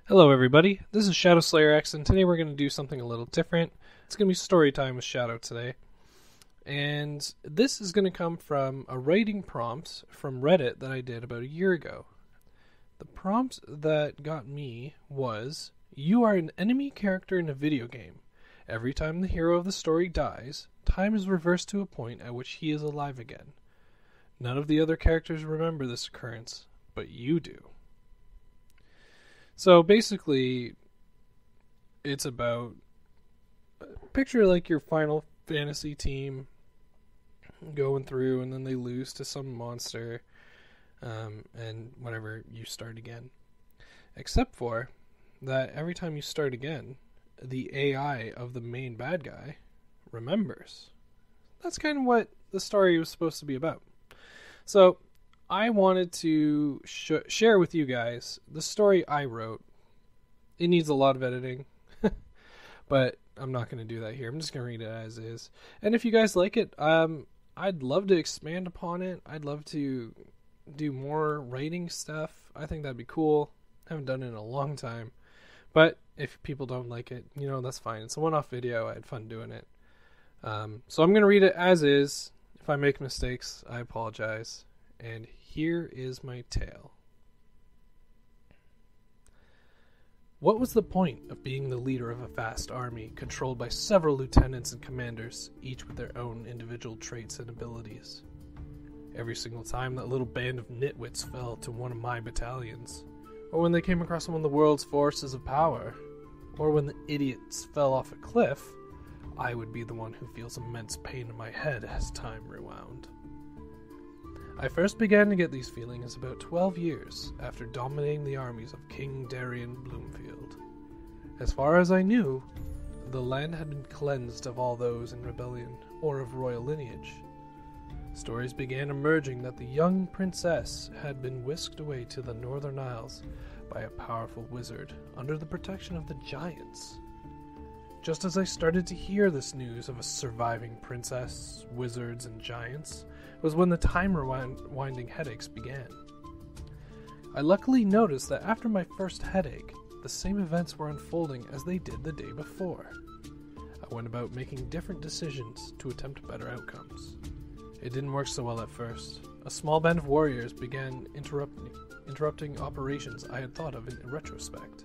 Hello everybody, this is ShadowSlayerX, and today we're going to do something a little different. It's going to be story time with Shadow today. And this is going to come from a writing prompt from Reddit that I did about a year ago. The prompt that got me was, you are an enemy character in a video game. Every time the hero of the story dies, time is reversed to a point at which he is alive again. None of the other characters remember this occurrence, but you do. So basically, it's about, picture like your Final Fantasy team going through and then they lose to some monster, and whenever you start again. Except for that every time you start again, the AI of the main bad guy remembers. That's kind of what the story was supposed to be about. So I wanted to share with you guys the story I wrote. It needs a lot of editing, but I'm not going to do that here. I'm just going to read it as is. And if you guys like it, I'd love to expand upon it. I'd love to do more writing stuff. I think that'd be cool. I haven't done it in a long time. But if people don't like it, that's fine. It's a one-off video. I had fun doing it. So I'm going to read it as is. If I make mistakes, I apologize. And here is my tale. What was the point of being the leader of a vast army controlled by several lieutenants and commanders, each with their own individual traits and abilities? Every single time that little band of nitwits fell to one of my battalions, or when they came across one of the world's forces of power, or when the idiots fell off a cliff, I would be the one who feels immense pain in my head as time rewound. I first began to get these feelings about 12 years after dominating the armies of King Darian Bloomfield. As far as I knew, the land had been cleansed of all those in rebellion or of royal lineage. Stories began emerging that the young princess had been whisked away to the Northern Isles by a powerful wizard under the protection of the giants. Just as I started to hear this news of a surviving princess, wizards, and giants, was when the time-rewinding headaches began. I luckily noticed that after my first headache, the same events were unfolding as they did the day before. I went about making different decisions to attempt better outcomes. It didn't work so well at first. A small band of warriors began interrupting operations I had thought of in retrospect.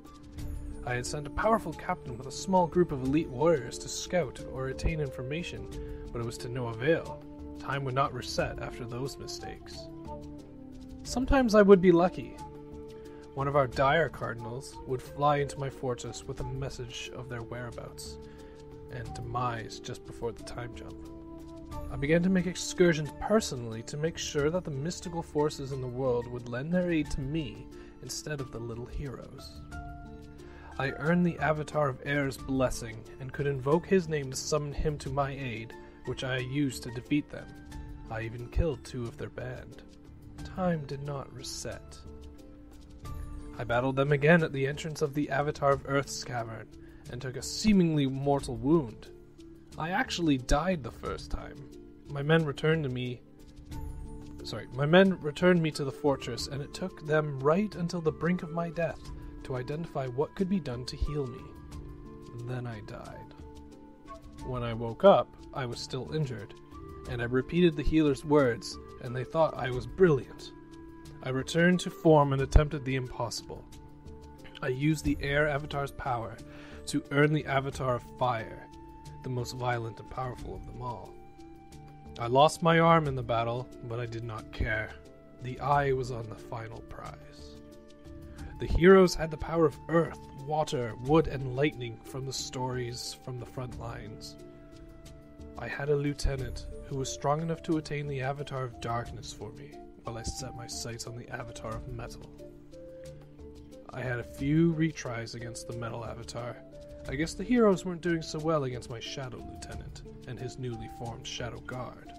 I had sent a powerful captain with a small group of elite warriors to scout or attain information, but it was to no avail. Time would not reset after those mistakes. Sometimes I would be lucky. One of our dire cardinals would fly into my fortress with a message of their whereabouts and demise just before the time jump. I began to make excursions personally to make sure that the mystical forces in the world would lend their aid to me instead of the little heroes. I earned the Avatar of Air's blessing and could invoke his name to summon him to my aid, which I used to defeat them. I even killed 2 of their band. Time did not reset. I battled them again at the entrance of the Avatar of Earth's cavern, and took a seemingly mortal wound. I actually died the first time. My men returned me to the fortress, and it took them right until the brink of my death to identify what could be done to heal me. Then I died. When I woke up, I was still injured, and I repeated the healer's words, and they thought I was brilliant. I returned to form and attempted the impossible. I used the Air Avatar's power to earn the Avatar of Fire, the most violent and powerful of them all. I lost my arm in the battle, but I did not care. The eye was on the final prize. The heroes had the power of earth, water, wood, and lightning from the stories from the front lines. I had a lieutenant who was strong enough to attain the Avatar of Darkness for me, while I set my sights on the Avatar of Metal. I had a few retries against the Metal Avatar. I guess the heroes weren't doing so well against my Shadow Lieutenant and his newly formed Shadow Guard.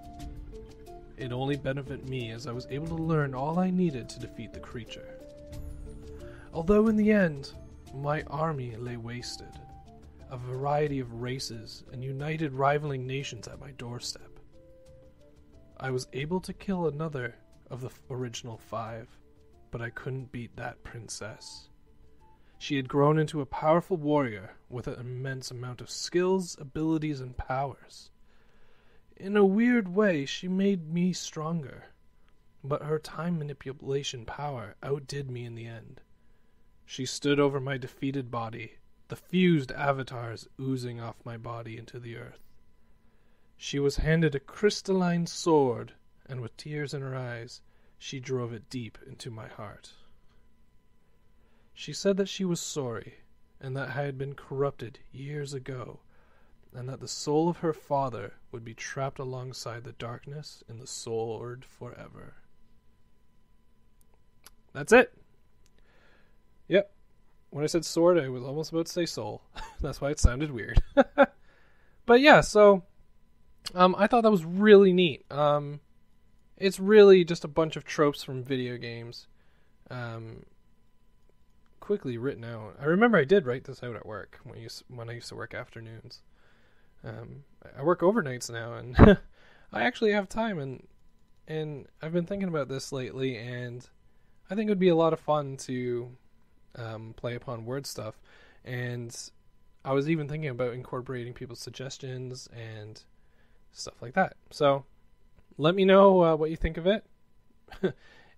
It only benefited me as I was able to learn all I needed to defeat the creature. Although in the end, my army lay wasted, a variety of races and united rivaling nations at my doorstep. I was able to kill another of the original 5, but I couldn't beat that princess. She had grown into a powerful warrior with an immense amount of skills, abilities, and powers. In a weird way, she made me stronger, but her time manipulation power outdid me in the end. She stood over my defeated body, the fused avatars oozing off my body into the earth. She was handed a crystalline sword, and with tears in her eyes, she drove it deep into my heart. She said that she was sorry, and that I had been corrupted years ago, and that the soul of her father would be trapped alongside the darkness in the sword forever. That's it. Yep. When I said sword, I was almost about to say soul. That's why it sounded weird. But yeah, so I thought that was really neat. It's really just a bunch of tropes from video games, quickly written out. I remember I did write this out at work when I used to work afternoons. I work overnights now, and I actually have time, and I've been thinking about this lately, and I think it would be a lot of fun to play upon word stuff. And I was even thinking about incorporating people's suggestions and stuff like that. So let me know what you think of it.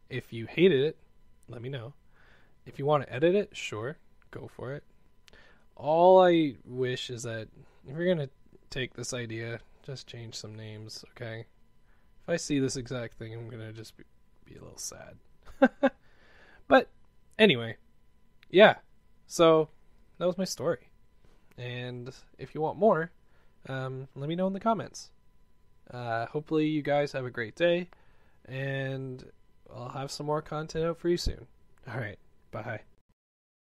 If you hated it, let me know. If you want to edit it, sure, go for it. All I wish is that if you're going to take this idea, just change some names, okay? If I see this exact thing, I'm going to just be a little sad. But anyway, yeah, so that was my story. And if you want more, let me know in the comments. Hopefully you guys have a great day, and I'll have some more content out for you soon. All right, bye.